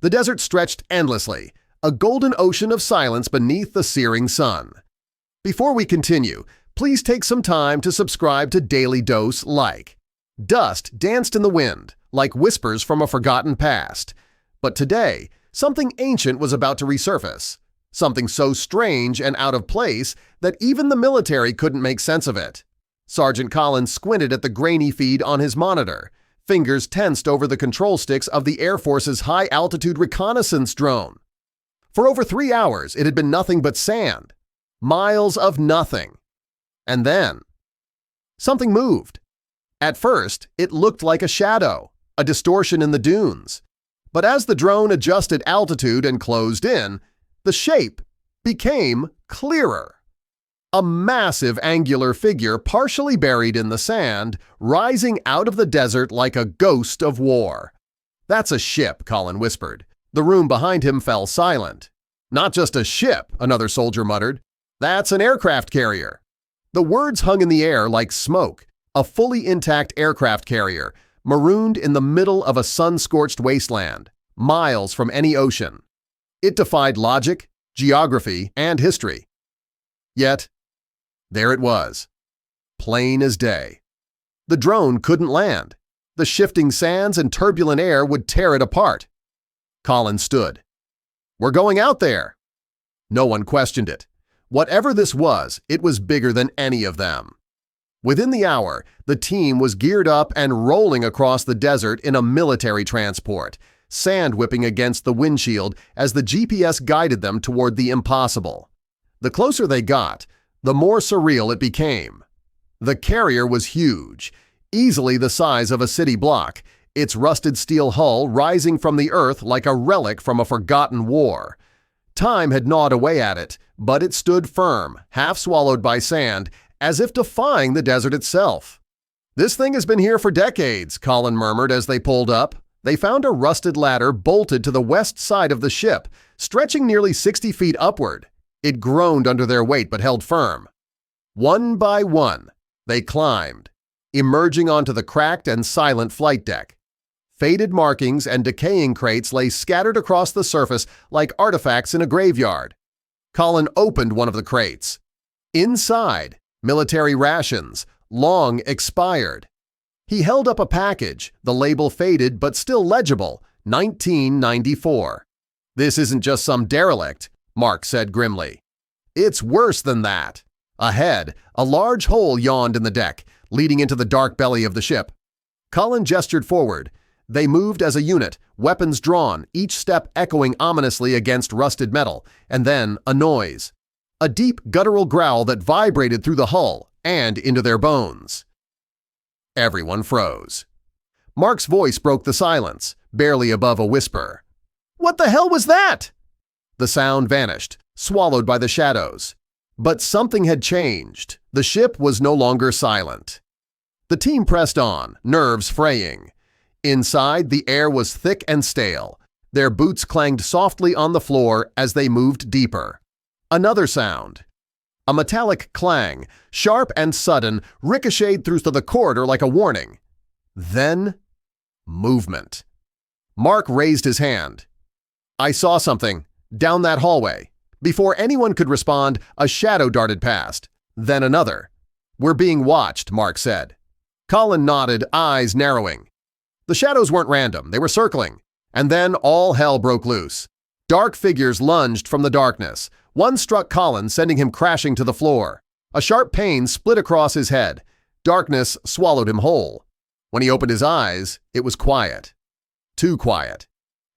The desert stretched endlessly, a golden ocean of silence beneath the searing sun. Before we continue, please take some time to subscribe to Dailydose like. Dust danced in the wind, like whispers from a forgotten past. But today, something ancient was about to resurface. Something so strange and out of place that even the military couldn't make sense of it. Sergeant Collins squinted at the grainy feed on his monitor, fingers tensed over the control sticks of the Air Force's high-altitude reconnaissance drone. For over 3 hours, it had been nothing but sand. Miles of nothing. And then, something moved. At first, it looked like a shadow, a distortion in the dunes. But as the drone adjusted altitude and closed in, the shape became clearer. A massive angular figure partially buried in the sand, rising out of the desert like a ghost of war. "That's a ship," Colin whispered. The room behind him fell silent. "Not just a ship," another soldier muttered. "That's an aircraft carrier." The words hung in the air like smoke. A fully intact aircraft carrier, marooned in the middle of a sun-scorched wasteland, miles from any ocean. It defied logic, geography, and history. Yet, there it was, plain as day. The drone couldn't land. The shifting sands and turbulent air would tear it apart. Colin stood. "We're going out there." No one questioned it. Whatever this was, it was bigger than any of them. Within the hour, the team was geared up and rolling across the desert in a military transport, sand whipping against the windshield as the GPS guided them toward the impossible. The closer they got, the more surreal it became. The carrier was huge, easily the size of a city block, its rusted steel hull rising from the earth like a relic from a forgotten war. Time had gnawed away at it, but it stood firm, half swallowed by sand, as if defying the desert itself. "This thing has been here for decades," Colin murmured as they pulled up. They found a rusted ladder bolted to the west side of the ship, stretching nearly 60 feet upward. It groaned under their weight but held firm. One by one, they climbed, emerging onto the cracked and silent flight deck. Faded markings and decaying crates lay scattered across the surface like artifacts in a graveyard. Colin opened one of the crates. Inside, military rations, long expired. He held up a package, the label faded but still legible, 1994. "This isn't just some derelict," Mark said grimly. "It's worse than that." Ahead, a large hole yawned in the deck, leading into the dark belly of the ship. Colin gestured forward. They moved as a unit, weapons drawn, each step echoing ominously against rusted metal, and then a noise. A deep guttural growl that vibrated through the hull and into their bones. Everyone froze. Mark's voice broke the silence, barely above a whisper. "What the hell was that?" The sound vanished, swallowed by the shadows. But something had changed. The ship was no longer silent. The team pressed on, nerves fraying. Inside, the air was thick and stale. Their boots clanged softly on the floor as they moved deeper. Another sound. A metallic clang, sharp and sudden, ricocheted through the corridor like a warning. Then, movement. Mark raised his hand. "I saw something, down that hallway." Before anyone could respond, a shadow darted past. Then another. "We're being watched," Mark said. Colin nodded, eyes narrowing. The shadows weren't random, they were circling. And then all hell broke loose. Dark figures lunged from the darkness. One struck Colin, sending him crashing to the floor. A sharp pain split across his head. Darkness swallowed him whole. When he opened his eyes, it was quiet. Too quiet.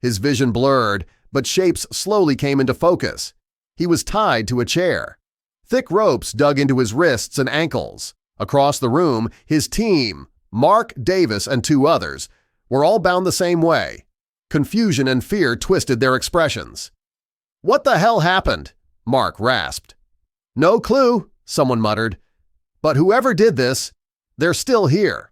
His vision blurred, but shapes slowly came into focus. He was tied to a chair. Thick ropes dug into his wrists and ankles. Across the room, his team, Mark, Davis, and 2 others, were all bound the same way. Confusion and fear twisted their expressions. "What the hell happened?" Mark rasped. "No clue," someone muttered. "But whoever did this, they're still here."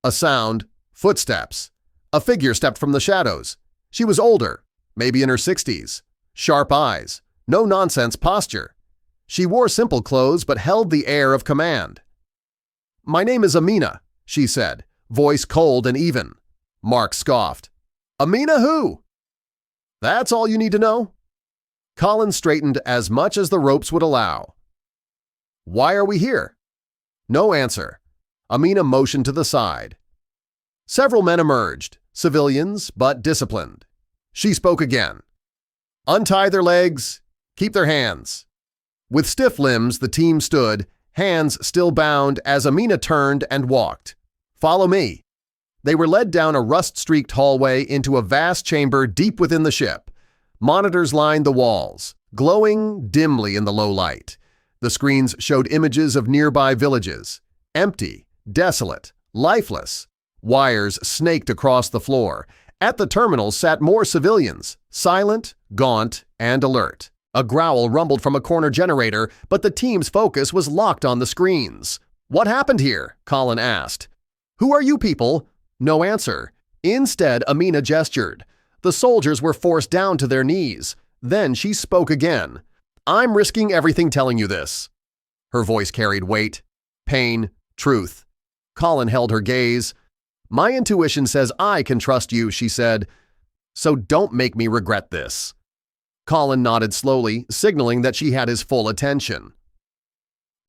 A sound, footsteps. A figure stepped from the shadows. She was older, maybe in her 60s. Sharp eyes, no-nonsense posture. She wore simple clothes but held the air of command. "My name is Amina," she said, voice cold and even. Mark scoffed. "Amina who?" That's all you need to know? Colin straightened as much as the ropes would allow. Why are we here? No answer. Amina motioned to the side. Several men emerged, civilians but disciplined. She spoke again. Untie their legs, keep their hands. With stiff limbs, the team stood, hands still bound as Amina turned and walked. Follow me. They were led down a rust-streaked hallway into a vast chamber deep within the ship. Monitors lined the walls, glowing dimly in the low light. The screens showed images of nearby villages, empty, desolate, lifeless. Wires snaked across the floor. At the terminals sat more civilians, silent, gaunt, and alert. A growl rumbled from a corner generator, but the team's focus was locked on the screens. What happened here? Colin asked. Who are you people? No answer. Instead, Amina gestured. The soldiers were forced down to their knees. Then she spoke again. I'm risking everything telling you this. Her voice carried weight, pain, truth. Colin held her gaze. My intuition says I can trust you, she said. So don't make me regret this. Colin nodded slowly, signaling that she had his full attention.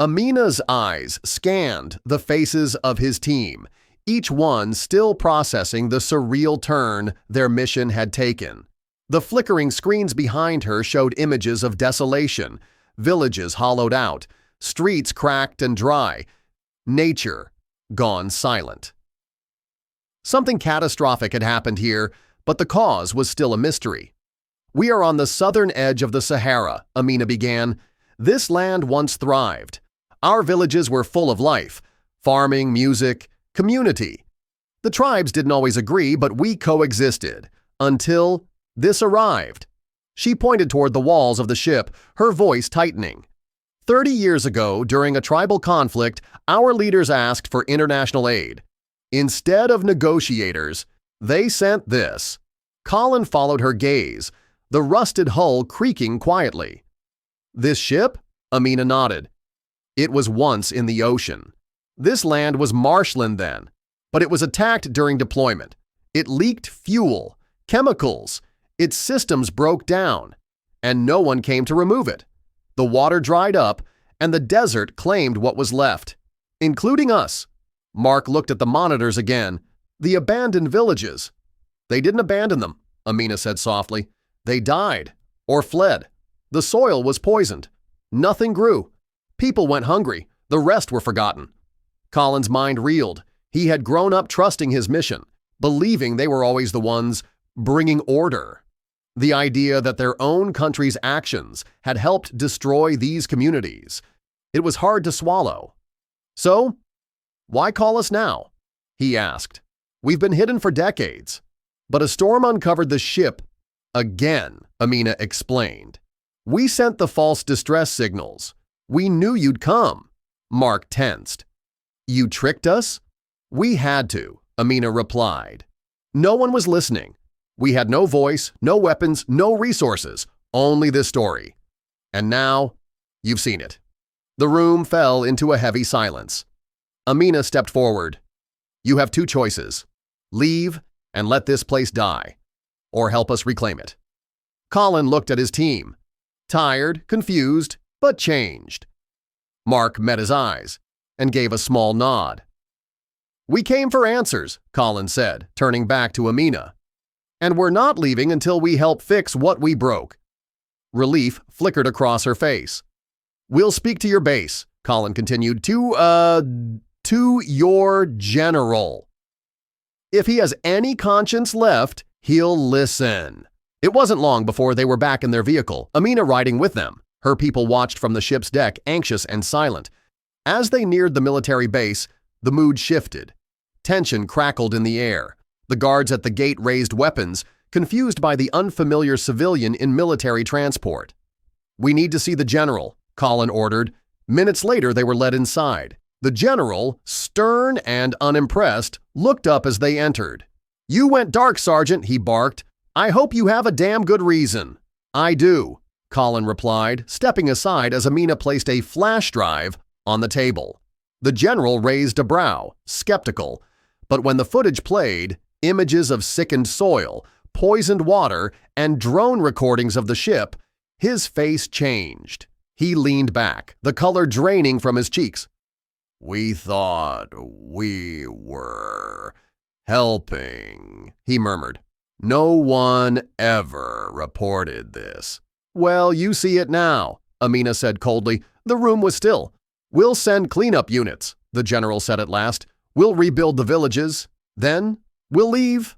Amina's eyes scanned the faces of his team, each one still processing the surreal turn their mission had taken. The flickering screens behind her showed images of desolation, villages hollowed out, streets cracked and dry, nature gone silent. Something catastrophic had happened here, but the cause was still a mystery. We are on the southern edge of the Sahara, Amina began. This land once thrived. Our villages were full of life, farming, music, community. The tribes didn't always agree, but we coexisted, until this arrived. She pointed toward the walls of the ship, her voice tightening. 30 years ago, during a tribal conflict, our leaders asked for international aid. Instead of negotiators, they sent this. Colin followed her gaze, the rusted hull creaking quietly. This ship? Amina nodded. It was once in the ocean. This land was marshland then, but it was attacked during deployment. It leaked fuel, chemicals. Its systems broke down, and no one came to remove it. The water dried up, and the desert claimed what was left, including us. Mark looked at the monitors again. The abandoned villages. They didn't abandon them, Amina said softly. They died or fled. The soil was poisoned. Nothing grew. People went hungry. The rest were forgotten. Colin's mind reeled. He had grown up trusting his mission, believing they were always the ones bringing order. The idea that their own country's actions had helped destroy these communities. It was hard to swallow. So, why call us now? He asked. We've been hidden for decades. But a storm uncovered the ship again, Amina explained. We sent the false distress signals. We knew you'd come. Mark tensed. You tricked us? We had to, Amina replied. No one was listening. We had no voice, no weapons, no resources, only this story. And now, you've seen it. The room fell into a heavy silence. Amina stepped forward. You have two choices. Leave and let this place die, or help us reclaim it. Colin looked at his team. Tired, confused, but changed. Mark met his eyes and gave a small nod. We came for answers, Colin said, turning back to Amina. And we're not leaving until we help fix what we broke. Relief flickered across her face. We'll speak to your base, Colin continued, to your general. If he has any conscience left, he'll listen. It wasn't long before they were back in their vehicle, Amina riding with them. Her people watched from the ship's deck, anxious and silent. As they neared the military base, the mood shifted. Tension crackled in the air. The guards at the gate raised weapons, confused by the unfamiliar civilian in military transport. We need to see the general, Colin ordered. Minutes later, they were led inside. The general, stern and unimpressed, looked up as they entered. You went dark, Sergeant, he barked. I hope you have a damn good reason. I do, Colin replied, stepping aside as Amina placed a flash drive on the table. The general raised a brow, skeptical, but when the footage played, images of sickened soil, poisoned water and drone recordings of the ship, his face changed. He leaned back, the color draining from his cheeks. "We thought we were helping," he murmured. "No one ever reported this." "Well, you see it now," Amina said coldly. The room was still. "We'll send cleanup units," the general said at last. "We'll rebuild the villages. Then we'll leave."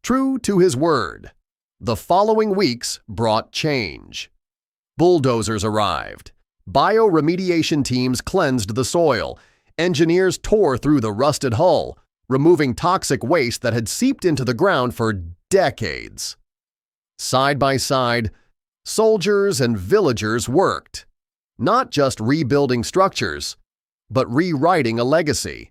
True to his word, the following weeks brought change. Bulldozers arrived. Bioremediation teams cleansed the soil. Engineers tore through the rusted hull, removing toxic waste that had seeped into the ground for decades. Side by side, soldiers and villagers worked, not just rebuilding structures, but rewriting a legacy.